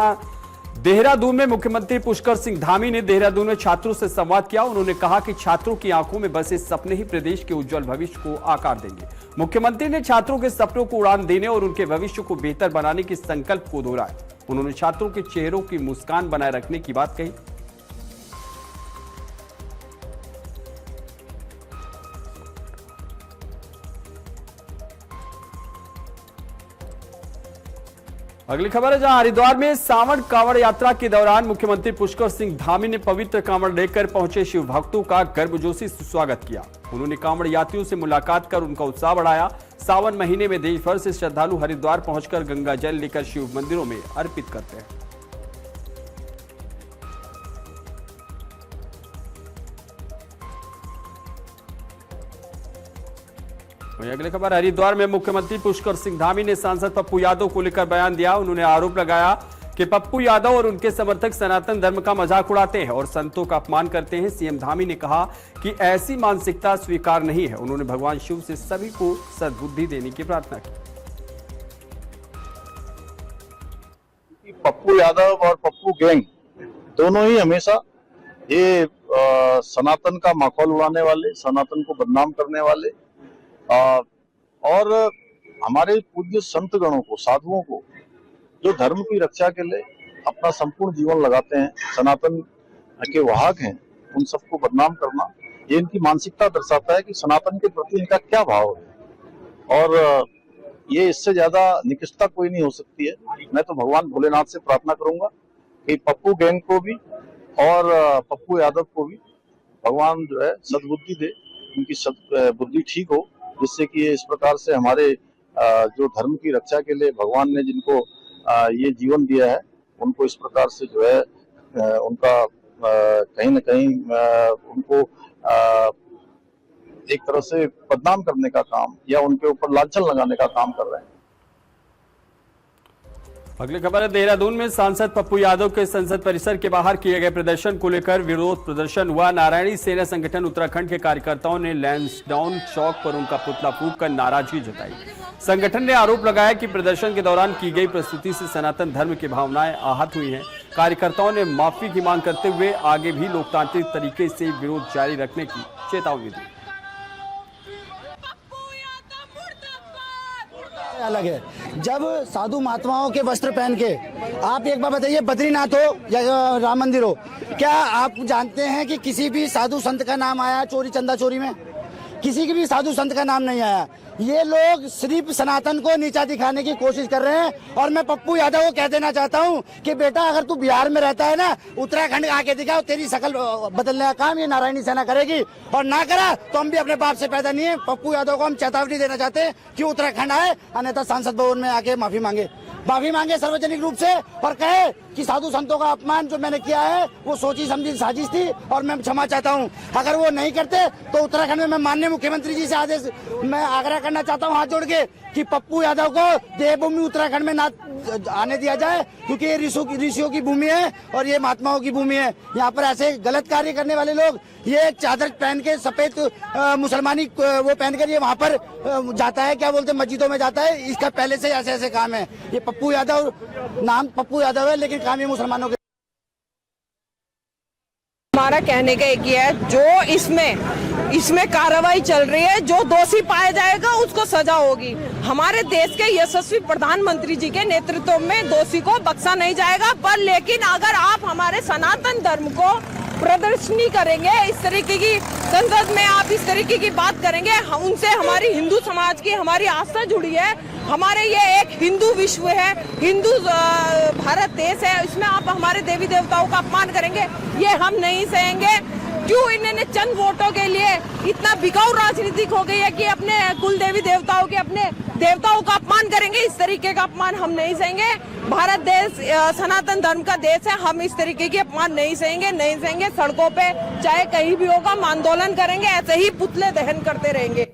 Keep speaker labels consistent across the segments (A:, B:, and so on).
A: जहां देहरादून में मुख्यमंत्री पुष्कर सिंह धामी ने देहरादून में छात्रों से संवाद किया। उन्होंने कहा कि छात्रों की आंखों में बसे सपने ही प्रदेश के उज्जवल भविष्य को आकार देंगे। मुख्यमंत्री ने छात्रों के सपनों को उड़ान देने और उनके भविष्य को बेहतर बनाने के संकल्प को दोहराया। उन्होंने छात्रों के चेहरों की मुस्कान बनाए रखने की बात कही। अगली खबर है, जहां हरिद्वार में सावन कांवड़ यात्रा के दौरान मुख्यमंत्री पुष्कर सिंह धामी ने पवित्र कांवड़ लेकर पहुंचे शिव भक्तों का गर्मजोशी से स्वागत किया। उन्होंने कांवड़ यात्रियों से मुलाकात कर उनका उत्साह बढ़ाया। सावन महीने में देश भर से श्रद्धालु हरिद्वार पहुंचकर गंगा जल लेकर शिव मंदिरों में अर्पित करते हैं। वहीं अगली खबर, हरिद्वार में मुख्यमंत्री पुष्कर सिंह धामी ने सांसद पप्पू यादव को लेकर बयान दिया। उन्होंने आरोप लगाया कि पप्पू यादव और उनके समर्थक सनातन धर्म का मजाक उड़ाते हैं और संतों का अपमान करते हैं। सीएम धामी ने कहा कि ऐसी मानसिकता स्वीकार नहीं है। उन्होंने भगवान शिव से सभी को सद्बुद्धि देने की प्रार्थना की।
B: पप्पू यादव और पप्पू गैंग दोनों ही हमेशा ये सनातन का माहौल उड़ाने वाले, सनातन को बदनाम करने वाले और हमारे पूज्य संत गणों को, साधुओं को, जो धर्म की रक्षा के लिए अपना संपूर्ण जीवन लगाते हैं, सनातन के वाहक हैं, उन सबको बदनाम करना, ये इनकी मानसिकता दर्शाता है कि सनातन के प्रति इनका क्या भाव है। और ये इससे ज्यादा निकृष्टता कोई नहीं हो सकती है। मैं तो भगवान भोलेनाथ से प्रार्थना करूंगा कि पप्पू गैंग को भी और पप्पू यादव को भी भगवान जो है सद्बुद्धि दे, उनकी बुद्धि ठीक हो, जिससे कि इस प्रकार से हमारे जो धर्म की रक्षा के लिए भगवान ने जिनको ये जीवन दिया है, उनको इस प्रकार से जो है उनका कहीं न कहीं उनको एक तरह से बदनाम करने का काम या उनके ऊपर लांछन लगाने का काम कर रहे हैं।
A: अगली खबर है, देहरादून में सांसद पप्पू यादव के संसद परिसर के बाहर किए गए प्रदर्शन को लेकर विरोध प्रदर्शन हुआ। नारायणी सेना संगठन उत्तराखंड के कार्यकर्ताओं ने लैंसडाउन चौक पर उनका पुतला फूंक कर नाराजगी जताई। संगठन ने आरोप लगाया कि प्रदर्शन के दौरान की गई प्रस्तुति से सनातन धर्म की भावनाएं आहत हुई हैं। कार्यकर्ताओं ने माफी की मांग करते हुए आगे भी लोकतांत्रिक तरीके से विरोध जारी रखने की चेतावनी दी।
C: अलग है, जब साधु महात्माओं के वस्त्र पहन के आप एक बार बताइए, बद्रीनाथ हो या राम मंदिर हो, क्या आप जानते हैं कि किसी भी साधु संत का नाम आया चोरी चंदा चोरी में? किसी के भी साधु संत का नाम नहीं आया। ये लोग सिर्फ सनातन को नीचा दिखाने की कोशिश कर रहे हैं। और मैं पप्पू यादव को कह देना चाहता हूं कि बेटा, अगर तू बिहार में रहता है ना, उत्तराखंड आके दिखाओ, तेरी शकल बदलने का काम ये नारायणी सेना करेगी। और ना करा तो हम भी अपने बाप से पैदा नहीं है। पप्पू यादव को हम चेतावनी देना चाहते हैं कि उत्तराखंड आए, अन्यथा सांसद भवन में आके माफी मांगे सार्वजनिक रूप से, और कहे कि साधु संतों का अपमान जो मैंने किया है वो सोची समझी साजिश थी और मैं क्षमा चाहता हूं। अगर वो नहीं करते तो उत्तराखंड में मैं माननीय मुख्यमंत्री जी से आदेश मैं आग्रह करना चाहता हूं हाथ जोड़ के कि पप्पू यादव को देवभूमि उत्तराखंड में ना आने दिया जाए, क्योंकि ये ऋषियों की भूमि है और ये महात्माओं की भूमि है। यहाँ पर ऐसे गलत कार्य करने वाले लोग, ये चादर पहन के सफेद मुसलमानी वो पहन कर ये वहाँ पर जाता है, क्या बोलते हैं, मस्जिदों में जाता है। इसका पहले से ऐसे ऐसे काम है। ये पप्पू यादव, नाम पप्पू यादव है, लेकिन काम ये मुसलमानों के।
D: हमारा कहने का एक ही है, जो इसमें कार्रवाई चल रही है, जो दोषी पाया जाएगा उसको सजा होगी। हमारे देश के यशस्वी प्रधानमंत्री जी के नेतृत्व में दोषी को बख्शा नहीं जाएगा। पर लेकिन अगर आप हमारे सनातन धर्म को प्रदर्शनी करेंगे, इस तरीके की संसद में आप इस तरीके की बात करेंगे, उनसे हमारी हिंदू समाज की हमारी आस्था जुड़ी है। हमारे ये एक हिंदू विश्व है, हिंदू भारत देश है, इसमें आप हमारे देवी देवताओं का अपमान करेंगे, ये हम नहीं सहेंगे। क्यों इन्होंने चंद वोटों के लिए इतना बिकाऊ राजनीतिक हो गई है कि अपने कुल देवी देवताओं के, अपने देवताओं का अपमान करेंगे? इस तरीके का अपमान हम नहीं सहेंगे। भारत देश सनातन धर्म का देश है, हम इस तरीके के अपमान नहीं सहेंगे। सड़कों पे चाहे कहीं भी होगा, हम आंदोलन करेंगे, ऐसे ही पुतले दहन करते रहेंगे।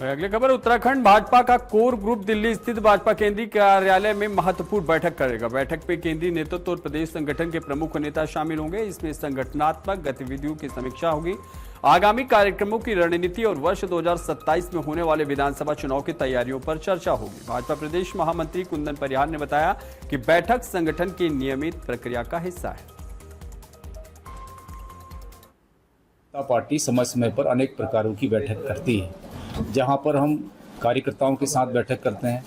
A: अगली खबर, उत्तराखंड भाजपा का कोर ग्रुप दिल्ली स्थित भाजपा केंद्रीय कार्यालय में महत्वपूर्ण बैठक करेगा। बैठक में केंद्रीय नेतृत्व और प्रदेश संगठन के प्रमुख नेता शामिल होंगे। इसमें संगठनात्मक गतिविधियों की समीक्षा होगी। आगामी कार्यक्रमों की रणनीति और वर्ष 2027 में होने वाले विधानसभा चुनाव की तैयारियों पर चर्चा होगी। भाजपा प्रदेश महामंत्री कुंदन परिहार ने बताया कि बैठक संगठन की नियमित प्रक्रिया का हिस्सा है।
E: पार्टी समय समय पर अनेक प्रकारों की बैठक करती है, जहां पर हम कार्यकर्ताओं के साथ बैठक करते हैं,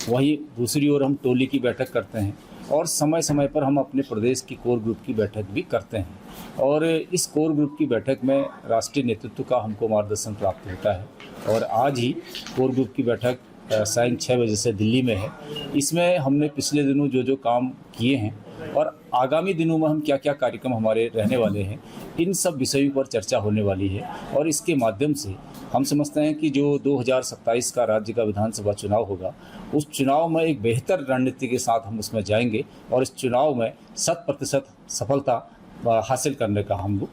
E: वहीं दूसरी ओर हम टोली की बैठक करते हैं और समय समय पर हम अपने प्रदेश की कोर ग्रुप की बैठक भी करते हैं। और इस कोर ग्रुप की बैठक में राष्ट्रीय नेतृत्व का हमको मार्गदर्शन प्राप्त होता है और आज ही कोर ग्रुप की बैठक सायं 6 बजे से दिल्ली में है। इसमें हमने पिछले दिनों जो काम किए हैं और आगामी दिनों में हम क्या क्या कार्यक्रम हमारे रहने वाले हैं, इन सब विषयों पर चर्चा होने वाली है। और इसके माध्यम से हम समझते हैं कि जो 2027 का राज्य का विधानसभा चुनाव होगा, उस चुनाव में एक बेहतर रणनीति के साथ हम उसमें जाएंगे और इस चुनाव में 100% सफलता हासिल करने का हम लोग।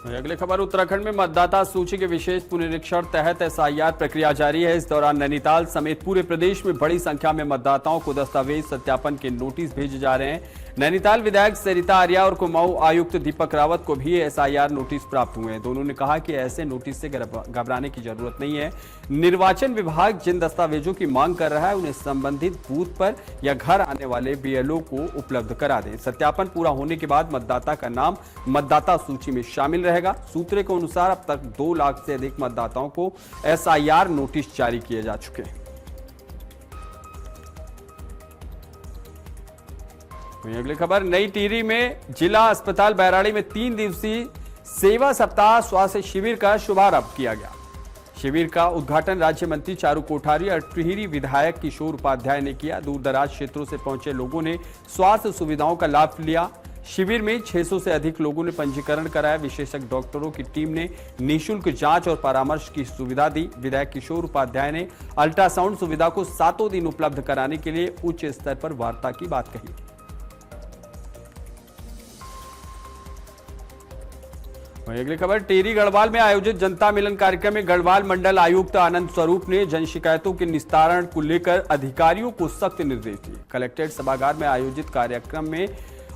A: अगली खबर, उत्तराखंड में मतदाता सूची के विशेष पुनरीक्षण तहत एसआईआर प्रक्रिया जारी है। इस दौरान नैनीताल समेत पूरे प्रदेश में बड़ी संख्या में मतदाताओं को दस्तावेज सत्यापन के नोटिस भेजे जा रहे हैं। नैनीताल विधायक सरिता आर्या और कुमाऊं आयुक्त दीपक रावत को भी एसआईआर नोटिस प्राप्त हुए हैं। दोनों ने कहा कि ऐसे नोटिस से घबराने की जरूरत नहीं है। निर्वाचन विभाग जिन दस्तावेजों की मांग कर रहा है उन्हें संबंधित बूथ पर या घर आने वाले बीएलओ को उपलब्ध करा दें। सत्यापन पूरा होने के बाद मतदाता का नाम मतदाता सूची में शामिल रहेगा। सूत्रों के अनुसार अब तक 2 लाख से अधिक मतदाताओं को एसआईआर नोटिस जारी किए जा चुके हैं। अगली खबर, नई टिहरी में जिला अस्पताल बैराड़ी में 3 दिवसीय सेवा सप्ताह स्वास्थ्य शिविर का शुभारंभ किया गया। शिविर का उद्घाटन राज्य मंत्री चारू कोठारी और टिहरी विधायक किशोर उपाध्याय ने किया। दूर दराज क्षेत्रों से पहुंचे लोगों ने स्वास्थ्य सुविधाओं का लाभ लिया। शिविर में 600 से अधिक लोगों ने पंजीकरण कराया। विशेषज्ञ डॉक्टरों की टीम ने निःशुल्क जांच और परामर्श की सुविधा दी। विधायक किशोर उपाध्याय ने अल्ट्रासाउंड सुविधा को 7 दिन उपलब्ध कराने के लिए उच्च स्तर पर वार्ता की बात कही। अगली खबर, टिहरी गढ़वाल में आयोजित जनता मिलन कार्यक्रम में गढ़वाल मंडल आयुक्त आनंद स्वरूप ने जन शिकायतों के निस्तारण को लेकर अधिकारियों को सख्त निर्देश दिए। कलेक्ट्रेट सभागार में आयोजित कार्यक्रम में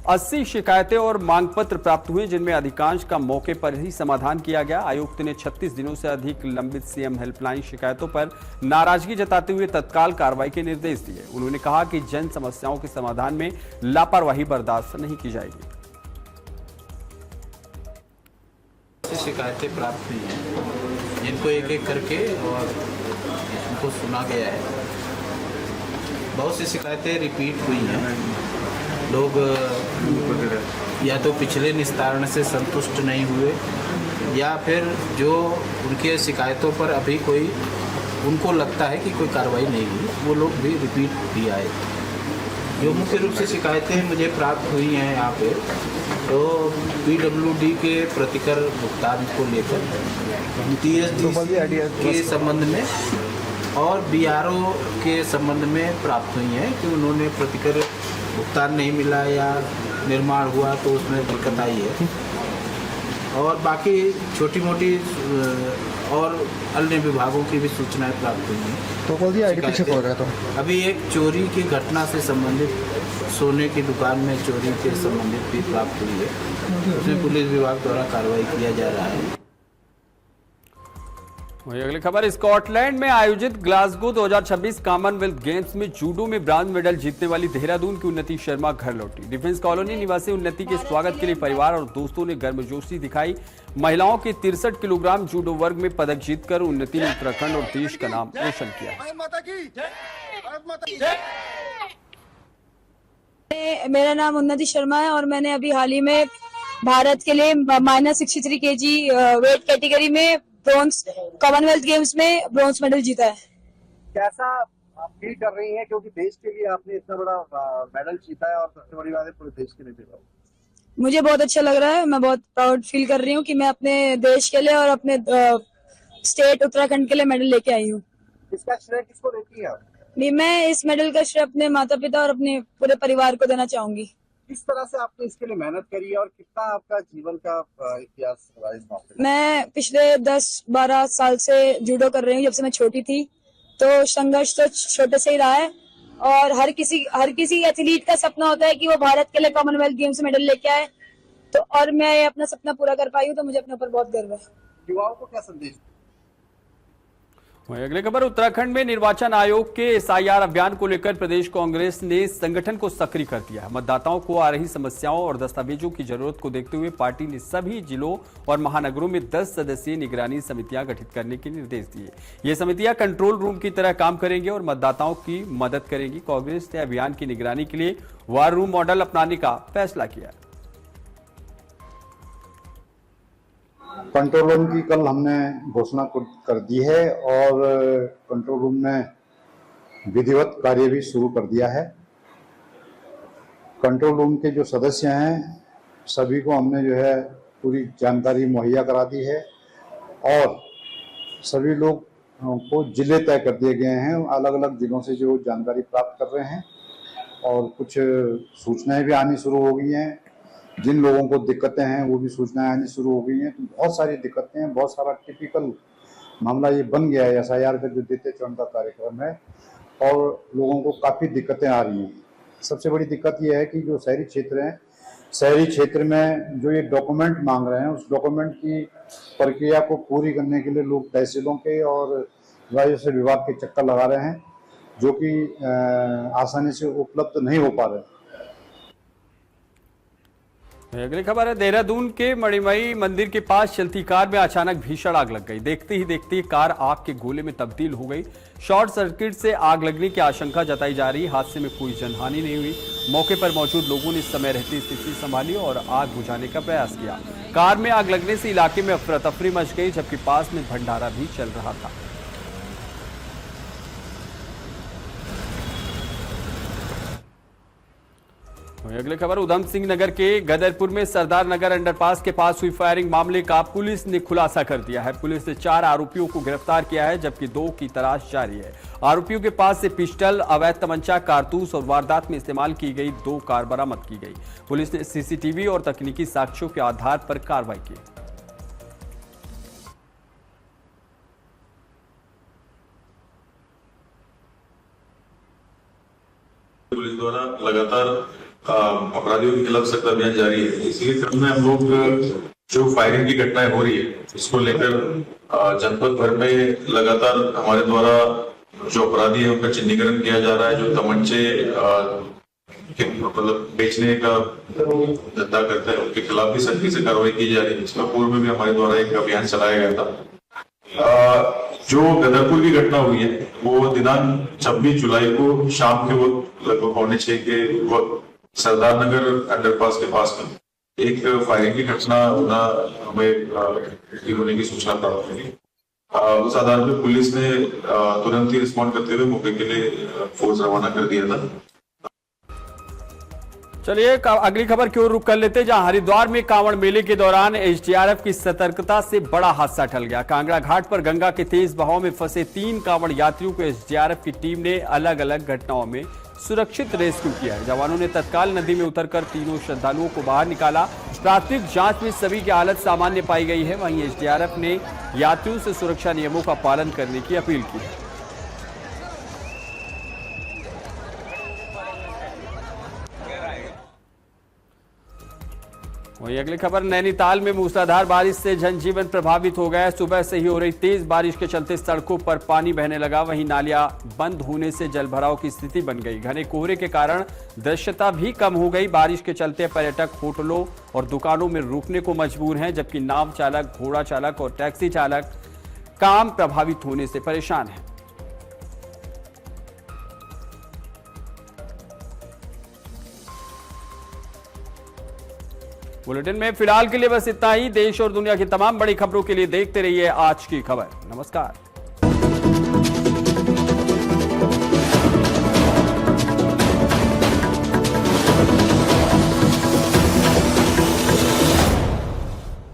A: 80 शिकायतें और मांग पत्र प्राप्त हुए, जिनमें अधिकांश का मौके पर ही समाधान किया गया। आयुक्त ने 36 दिनों से अधिक लंबित सीएम हेल्पलाइन शिकायतों पर नाराजगी जताते हुए तत्काल कार्रवाई के निर्देश दिए। उन्होंने कहा कि जन समस्याओं के समाधान में लापरवाही बर्दाश्त नहीं की जाएगी।
F: शिकायतें प्राप्त हुई हैं, जिनको एक एक करके और उनको सुना गया है। बहुत सी शिकायतें रिपीट हुई हैं। लोग या तो पिछले निस्तारण से संतुष्ट नहीं हुए या फिर जो उनके शिकायतों पर अभी कोई उनको लगता है कि कोई कार्रवाई नहीं हुई, वो लोग भी रिपीट भी आए। जो मुख्य रूप से शिकायतें मुझे प्राप्त हुई हैं यहाँ पे, तो पीडब्ल्यूडी के प्रतिकर भुगतान को लेकर, टीएसडी के संबंध में और बीआरओ के संबंध में प्राप्त हुई हैं कि उन्होंने प्रतिकर भुगतान नहीं मिला या निर्माण हुआ तो उसमें दिक्कत आई है। और बाकी छोटी मोटी और अन्य विभागों की भी सूचनाएं प्राप्त हुई हैं।
G: तो बोल दिया पीछे खोल रहा था।
F: अभी एक चोरी की घटना से संबंधित, सोने की दुकान में चोरी के संबंधित भी प्राप्त हुई है। उसमें पुलिस विभाग द्वारा कार्रवाई किया जा रहा है।
A: वही अगली खबर, स्कॉटलैंड में आयोजित ग्लासगो 2026 कॉमनवेल्थ गेम्स में जूडो में ब्रांज मेडल जीतने वाली देहरादून की उन्नति शर्मा घर लौटी। डिफेंस कॉलोनी निवासी उन्नति के स्वागत के लिए परिवार और दोस्तों ने गर्मजोशी दिखाई। महिलाओं के 63 किलोग्राम जूडो वर्ग में पदक जीतकर उन्नति ने उत्तराखंड और देश का नाम रोशन किया।
H: मेरा नाम उन्नति शर्मा है और मैंने अभी हाल ही में भारत के लिए -63 kg वेट कैटेगरी में ब्रॉन्ज कॉमनवेल्थ गेम्स में ब्रॉन्ज मेडल जीता है।
G: कैसा आप फील कर रही हैं, क्योंकि देश के लिए आपने इतना बड़ा मेडल जीता है और सबसे बड़ी बात है पूरे देश के लिए भी।
H: मुझे बहुत अच्छा लग रहा है। मैं बहुत प्राउड फील कर रही हूँ कि मैं अपने देश के लिए और अपने स्टेट उत्तराखंड के लिए मेडल लेके आई हूँ।
G: इसका श्रेय किसको देती हैं आप?
H: मैं इस मेडल का श्रेय अपने माता पिता और अपने पूरे परिवार को देना चाहूंगी।
G: किस तरह से आपने इसके लिए मेहनत करी है और कितना आपका जीवन का इतिहास रहा इस मौके?
H: मैं पिछले 10-12 साल से जूडो कर रही हूँ, जब से मैं छोटी थी। तो संघर्ष तो छोटे से ही रहा है और हर किसी एथलीट का सपना होता है कि वो भारत के लिए कॉमनवेल्थ गेम्स में मेडल लेके आए। तो और मैं अपना सपना पूरा कर पाई हूँ, तो मुझे अपने ऊपर बहुत गर्व है।
G: युवाओं को क्या संदेश?
A: वहीं अगली खबर, उत्तराखंड में निर्वाचन आयोग के SIR अभियान को लेकर प्रदेश कांग्रेस ने संगठन को सक्रिय कर दिया है। मतदाताओं को आ रही समस्याओं और दस्तावेजों की जरूरत को देखते हुए पार्टी ने सभी जिलों और महानगरों में 10 सदस्यीय निगरानी समितियां गठित करने के निर्देश दिए। ये समितियां कंट्रोल रूम की तरह काम करेंगी और मतदाताओं की मदद करेंगी। कांग्रेस ने अभियान की निगरानी के लिए वार रूम मॉडल अपनाने का फैसला किया।
I: कंट्रोल रूम की कल हमने घोषणा कर दी है और कंट्रोल रूम ने विधिवत कार्य भी शुरू कर दिया है। कंट्रोल रूम के जो सदस्य हैं सभी को हमने जो है पूरी जानकारी मुहैया करा दी है और सभी लोग को जिले तय कर दिए गए हैं। अलग अलग जिलों से जो जानकारी प्राप्त कर रहे हैं और कुछ सूचनाएं भी आनी शुरू हो गई हैं। जिन लोगों को दिक्कतें हैं वो भी सूचनाएं आनी शुरू हो गई हैं। तो बहुत सारी दिक्कतें हैं, बहुत सारा टिपिकल मामला ये बन गया है। SIR का जो द्वितीय चरण का कार्यक्रम है और लोगों को काफ़ी दिक्कतें आ रही हैं। सबसे बड़ी दिक्कत ये है कि जो शहरी क्षेत्र हैं, शहरी क्षेत्र में जो ये डॉक्यूमेंट मांग रहे हैं उस डॉक्यूमेंट की प्रक्रिया को पूरी करने के लिए लोग तहसीलों के और राजस्व विभाग के चक्कर लगा रहे हैं, जो कि आसानी से उपलब्ध नहीं हो पा रहे हैं।
A: अगली खबर है, देहरादून के मणिमयी मंदिर के पास चलती कार में अचानक भीषण आग लग गई। देखते ही देखते कार आग के गोले में तब्दील हो गई। शॉर्ट सर्किट से आग लगने की आशंका जताई जा रही। हादसे में कोई जनहानि नहीं हुई। मौके पर मौजूद लोगों ने समय रहते स्थिति संभाली और आग बुझाने का प्रयास किया। कार में आग लगने से इलाके में अफरा तफरी मच गई, जबकि पास में भंडारा भी चल रहा था। अगली खबर, उधम सिंह नगर के गदरपुर में सरदार नगर अंडरपास के पास हुई फायरिंग मामले का पुलिस ने खुलासा कर दिया है। पुलिस ने 4 आरोपियों को गिरफ्तार किया है, जबकि 2 की तलाश जारी है। आरोपियों के पास से पिस्टल, अवैध तमंचा, कारतूस और वारदात में इस्तेमाल की गई 2 कार बरामद की गई। पुलिस ने CCTV और तकनीकी साक्ष्यों के आधार पर कार्रवाई की।
J: पुलिस द्वारा लगातार अपराधियों के खिलाफ सख्त अभियान जारी है। इसी क्रम में हम लोग जो फायरिंग की घटनाएं हो रही है उसको लेकर जनपद भर में लगातार हमारे द्वारा जो अपराधी है उनका चिन्हीकरण किया जा रहा है। जो तमंचे मतलब बेचने का धंधा करते हैं उनके खिलाफ भी सख्ती से कार्रवाई की जा रही है। इसमें पूर्व में भी हमारे द्वारा एक अभियान चलाया गया था। जो गदरपुर की घटना हुई है वो दिनांक 26 जुलाई को शाम के वक्त लगभग 6:45 के वक्त सरदार नगर अंडरपास के पास में एक फायरिंग की घटना हमें होने की सूचना प्राप्त हुई। उस आधार पर पुलिस ने तुरंत ही रिस्पॉन्ड करते हुए मौके के लिए फोर्स रवाना कर दिया था।
A: चलिए अगली खबर की ओर रुख कर लेते, जहां हरिद्वार में कांवड़ मेले के दौरान SDRF की सतर्कता से बड़ा हादसा टल गया। कांगड़ा घाट पर गंगा के तेज बहाव में फंसे 3 कांवड़ यात्रियों को SDRF की टीम ने अलग अलग घटनाओं में सुरक्षित रेस्क्यू किया है। जवानों ने तत्काल नदी में उतरकर तीनों श्रद्धालुओं को बाहर निकाला। प्राथमिक जांच में सभी की हालत सामान्य पाई गई है। वहीं SDRF ने यात्रियों से सुरक्षा नियमों का पालन करने की अपील की है। वहीं अगली खबर, नैनीताल में मूसलाधार बारिश से जनजीवन प्रभावित हो गया। सुबह से ही हो रही तेज बारिश के चलते सड़कों पर पानी बहने लगा। वहीं नालियां बंद होने से जलभराव की स्थिति बन गई। घने कोहरे के कारण दृश्यता भी कम हो गई। बारिश के चलते पर्यटक होटलों और दुकानों में रुकने को मजबूर हैं, जबकि नाव चालक, घोड़ा चालक और टैक्सी चालक काम प्रभावित होने से परेशान हैं। बुलेटिन में फिलहाल के लिए बस इतना ही। देश और दुनिया की तमाम बड़ी खबरों के लिए देखते रहिए आज की खबर। नमस्कार।